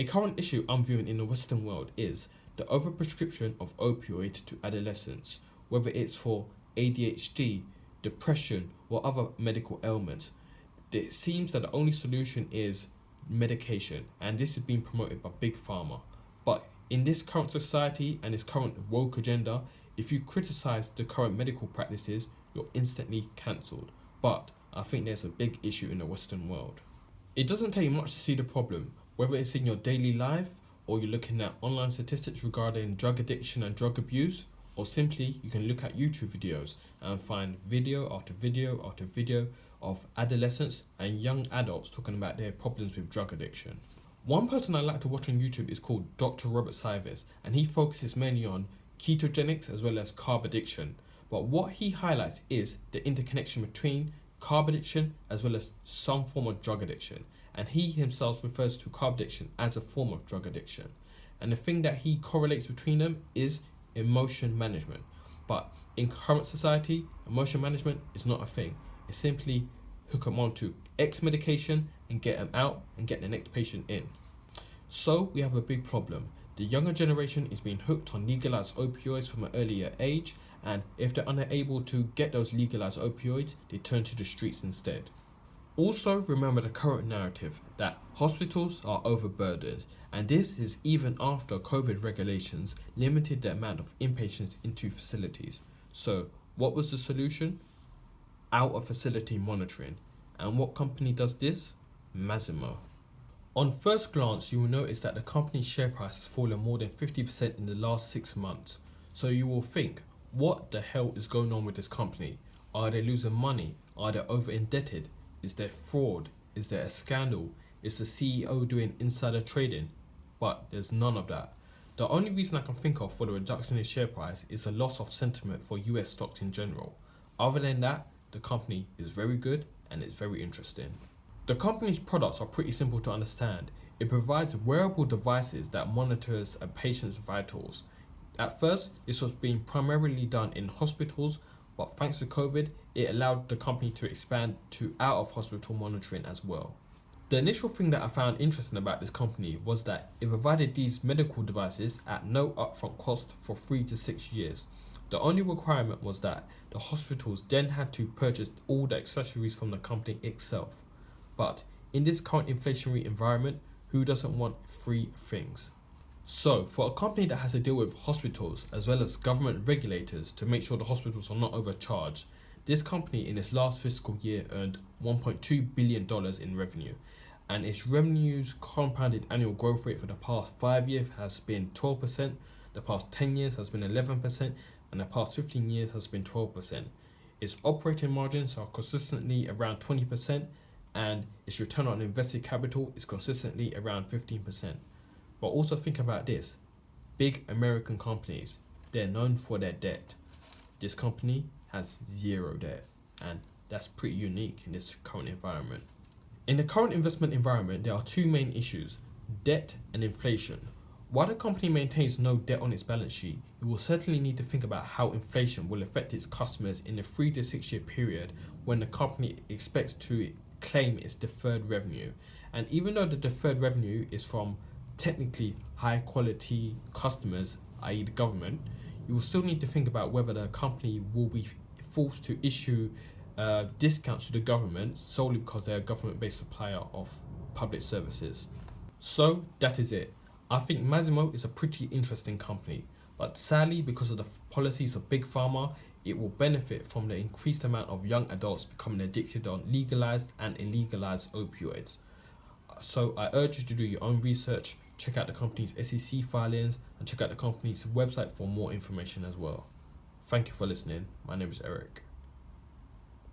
A current issue I'm viewing in the Western world is the overprescription of opioids to adolescents, whether it's for ADHD, depression, or other medical ailments. It seems that the only solution is medication, and this is being promoted by Big Pharma. But in this current society and this current woke agenda, if you criticize the current medical practices, you're instantly cancelled. But I think there's a big issue in the Western world. It doesn't take much to see the problem, whether it's in your daily life or you're looking at online statistics regarding drug addiction and drug abuse, or simply you can look at YouTube videos and find video after video after video of adolescents and young adults talking about their problems with drug addiction. One person I like to watch on YouTube is called Dr. Robert Sivis, and he focuses mainly on ketogenics as well as carb addiction. But what he highlights is the interconnection between carb addiction as well as some form of drug addiction. And he himself refers to carb addiction as a form of drug addiction. And the thing that he correlates between them is emotion management. But in current society, emotion management is not a thing. It's simply hook them onto X medication and get them out and get the next patient in. So we have a big problem. The younger generation is being hooked on legalized opioids from an earlier age, and if they're unable to get those legalized opioids, they turn to the streets instead. Also, remember the current narrative that hospitals are overburdened, and this is even after COVID regulations limited the amount of inpatients into facilities. So, what was the solution? Out of facility monitoring. And what company does this? Masimo. On first glance, you will notice that the company's share price has fallen more than 50% in the last 6 months. So you will think, what the hell is going on with this company? Are they losing money? Are they over indebted? Is there fraud? Is there a scandal? Is the CEO doing insider trading? But there's none of that. The only reason I can think of for the reduction in share price is a loss of sentiment for US stocks in general. Other than that, the company is very good and it's very interesting. The company's products are pretty simple to understand. It provides wearable devices that monitors a patient's vitals. At first, this was being primarily done in hospitals, but thanks to COVID, it allowed the company to expand to out-of-hospital monitoring as well. The initial thing that I found interesting about this company was that it provided these medical devices at no upfront cost for 3 to 6 years. The only requirement was that the hospitals then had to purchase all the accessories from the company itself. But in this current inflationary environment, who doesn't want free things? So, for a company that has to deal with hospitals as well as government regulators to make sure the hospitals are not overcharged, this company in its last fiscal year earned $1.2 billion in revenue, and its revenue's compounded annual growth rate for the past 5 years has been 12%, the past 10 years has been 11%, and the past 15 years has been 12%. Its operating margins are consistently around 20%, and its return on invested capital is consistently around 15%. But also think about this. Big American companies, they're known for their debt. This company has zero debt, and that's pretty unique in this current environment. In the current investment environment, there are two main issues, debt and inflation. While the company maintains no debt on its balance sheet, you will certainly need to think about how inflation will affect its customers in the 3 to 6 year period when the company expects to claim its deferred revenue. And even though the deferred revenue is from technically high quality customers, i.e. the government, you will still need to think about whether the company will be forced to issue discounts to the government solely because they're a government-based supplier of public services. So that is it. I think Masimo is a pretty interesting company, but sadly because of the policies of Big Pharma, it will benefit from the increased amount of young adults becoming addicted on legalized and illegalized opioids. So I urge you to do your own research, check out the company's SEC filings, and check out the company's website for more information as well. Thank you for listening. My name is Eric.